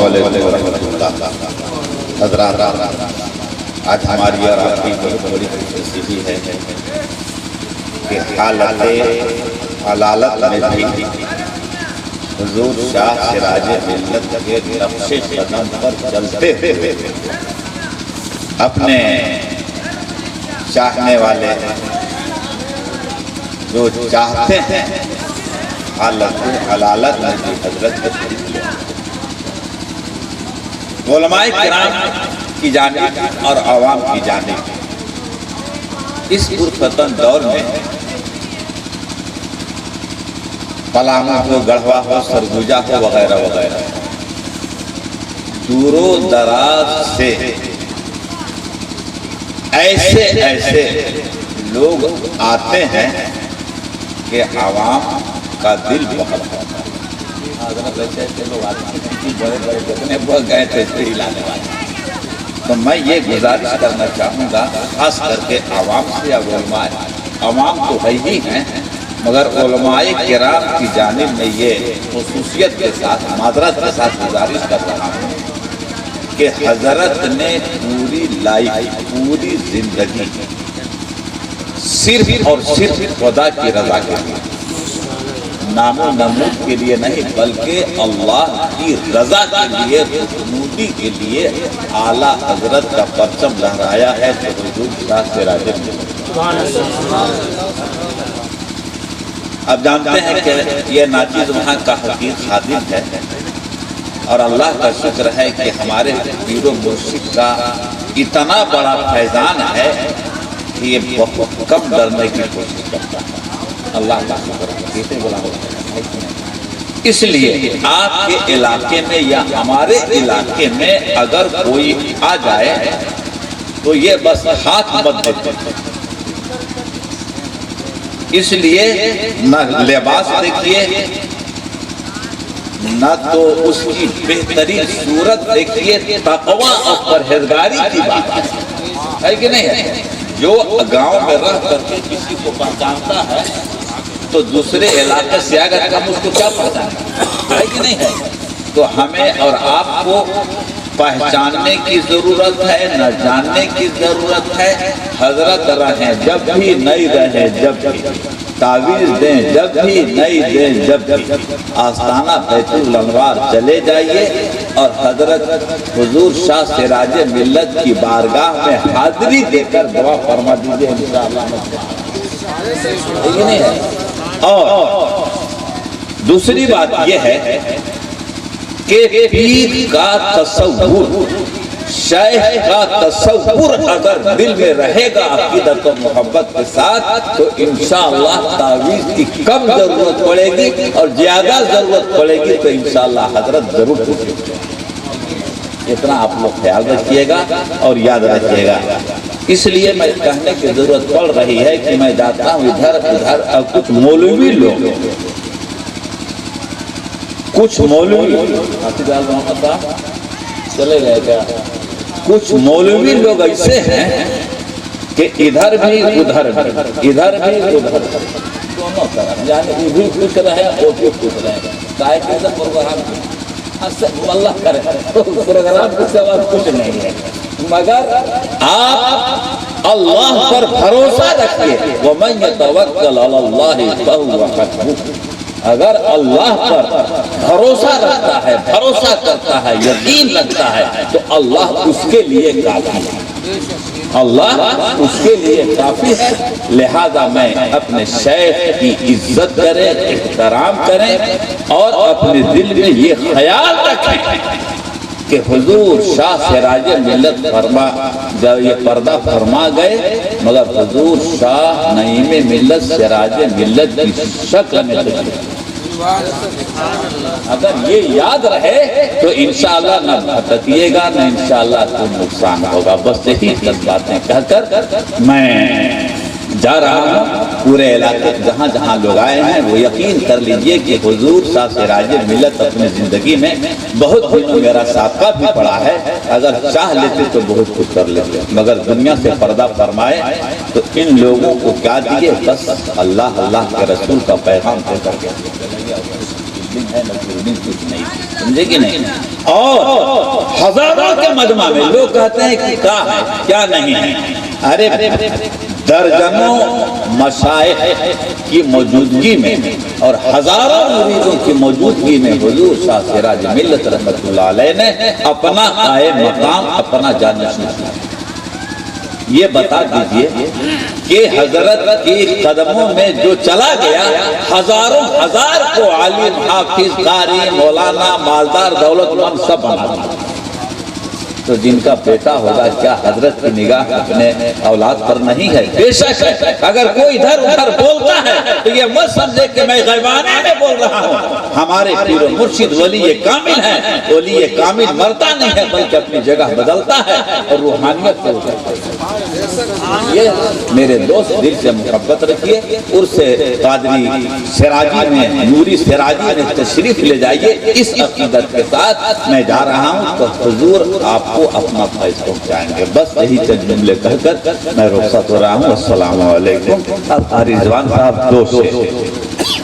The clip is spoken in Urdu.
علیکم ورحمۃ اللہ۔ حضرات، آج ہماری اور آپ کی بہت بڑی خوش نصیبی ہے کہ حالت حلالت میں بھی حضور شاہ سراج ملت کے نقش قدم پر چلتے ہوئے اپنے چاہنے والے جو چاہتے ہیں حالت حلالت میں بھی حضرت کے شریک لے علماء کرام کی جانب اور عوام کی جانب اس پرفتن دور میں پلامو ہو، گڑھوا ہو، سرگوجا ہو وغیرہ وغیرہ دور و دراز سے ایسے لوگ آتے ہیں کہ عوام کا دل بہت ہوتا ہے۔ ایسے لوگ آتے ہیں بڑے بڑے کتنے بہت گئے تھے لانے والے۔ تو میں یہ گزارش کرنا چاہوں گا خاص کر کے عوام سے یا علماء، عوام تو ہے ہی ہیں مگر علماء کرام کی جانب میں یہ خصوصیت کے ساتھ معذرت کے ساتھ گزارش کر رہا ہوں کہ حضرت نے پوری لائف، پوری زندگی صرف اور صرف خدا کی رضا کے لیے، نام و نمود کے لیے نہیں بلکہ اللہ کی رضا کے لیے، خوشنودی کے لیے اعلیٰ حضرت کا پرچم لہرایا ہے تو حضور شاہ سراج ملت۔ اب جانتے ہیں کہ یہ ناچیز وہاں کا حقیق خادم ہے اور اللہ کا شکر ہے کہ ہمارے پیر و مرشد کا اتنا بڑا فیضان ہے کہ یہ بہت کم ڈرنے کی کوشش کرتا ہے۔ اللہ کا شکر ہے۔ اس لیے آپ کے علاقے میں یا ہمارے علاقے میں اگر کوئی آ جائے تو یہ بس ہاتھ مت دیتے، اس لیے نہ لباس دیکھیے نہ تو اس کی بہترین صورت دیکھیے، تقوی اور پرہیزگاری کی بات ہے کہ نہیں ہے؟ جو گاؤں میں رہ کر کے کسی کو پہچانتا ہے تو دوسرے علاقے سے اگر کم اس کو کیا پہچانے، ہے کہ نہیں ہے؟ تو ہمیں اور آپ کو پہچاننے کی ضرورت ہے، نہ جاننے کی ضرورت ہے۔ حضرت رہیں جب بھی، نہیں رہیں جب بھی، تعویذ دیں جب بھی، نہیں دیں جب بھی، آستانہ بیت الانوار چلے جائیے اور حضرت حضور شاہ سراج ملت کی بارگاہ میں حاضری دے کر دعا فرما دیجیے انشاءاللہ۔ یہ نہیں ہے۔ اور دوسری بات یہ ہے کہ پیر کا تصور، شیخ کا تصور اگر دل میں رہے گا عقیدت و محبت کے ساتھ تو انشاءاللہ تعویذ کی کم ضرورت پڑے گی اور زیادہ ضرورت پڑے گی تو انشاءاللہ حضرت ضرور پوچھیں گے۔ اتنا آپ لوگ خیال رکھیے گا اور یاد رکھیے گا۔ اس لیے میں کہنے کی ضرورت پڑ رہی ہے کہ میں جاتا ہوں ادھر ادھر اور کچھ مولوی لوگ، کچھ مولوی محمد صاحب چلے گئے کیا، کچھ مولوی لوگ ایسے ہیں کہ ادھر بھی ادھر بھی، ادھر بھی ادھر بھی، دونوں طرف، یعنی یہ بھی خوش رہے وہ بھی خوش رہے۔ کائے کیسا پروگرام اللہ کرے، پروگرام کے سوا کچھ نہیں ہے مگر آپ اللہ پر بھروسہ رکھیے۔ وَمَن يَتَوَكَّلْ عَلَى اللَّهِ فَهُوَ حَسْبُهُ، اگر اللہ پر بھروسہ رکھتا ہے، بھروسہ کرتا ہے، یقین رکھتا ہے تو اللہ اس کے لیے کافی ہے، اللہ اس کے لیے کافی ہے۔ لہذا میں اپنے شیخ کی عزت کریں، احترام کریں اور اپنے دل میں یہ خیال رکھیں کہ حضور شاہ سراج ملت فرما جب یہ پردہ فرما گئے مگر حضور شاہ نعیم ملت سراج ملت کی شکل میں تشریف، اگر یہ یاد رہے تو انشاءاللہ نہ بھٹکیے گا نہ انشاءاللہ کوئی نقصان ہوگا۔ بس یہی چند باتیں کہہ کر میں جا رہا ہوں۔ پورے علاقے جہاں جہاں لوگ آئے ہیں وہ یقین کر لیجئے کہ حضور شاہ سراج ملت اپنی زندگی میں بہت دنوں میرا سابقہ بھی پڑا ہے، اگر چاہ لیتے تو بہت کچھ کر لیتے مگر دنیا سے پردہ فرمائے تو ان لوگوں کو کیا دیے، بس اللہ اللہ کے رسول کا پیغام دے کر کے کچھ نہیں۔ سمجھے کہ نہیں؟ اور ہزاروں کے مجمع میں لوگ کہتے ہیں کہ کیا ہے کیا نہیں ہے. ارے درجنوں مشائخ کی موجودگی میں اور ہزاروں مریدوں کی موجودگی میں حضور شاہ سراج ملت رحمت اللہ علیہ نے اپنا قائم مقام اپنا جانشین کیا. یہ بتا دیجئے کہ حضرت کی قدموں میں جو چلا گیا ہزاروں ہزار کو عالم حافظ قاری مولانا مالدار دولت مند سب بنا دیا. تو جن کا بیٹا ہوگا کیا حضرت کی نگاہ اپنے اولاد پر نہیں ہے؟ بے شک ہے. اگر کوئی ادھر ادھر بولتا ہے تو یہ مت سمجھے کہ میں غیبانے میں بول رہا ہوں. ہمارے پیر و مرشد ولی کامل ہے. ولی کامل مرتا نہیں ہے بلکہ اپنی جگہ بدلتا ہے اور روحانیت کو یہ میرے دوست دل سے محبت رکھیے. عرس قادری سراجی میں نوری سراجی میں تشریف لے جائیے. اس عقیدت کے ساتھ میں جا رہا ہوں تو حضور آپ کو اپنا فیض پہنچائیں گے. بس یہی چند جملے کہہ کر میں رخصت ہو رہا ہوں. السلام علیکم. اب قاری رضوان صاحب دو سے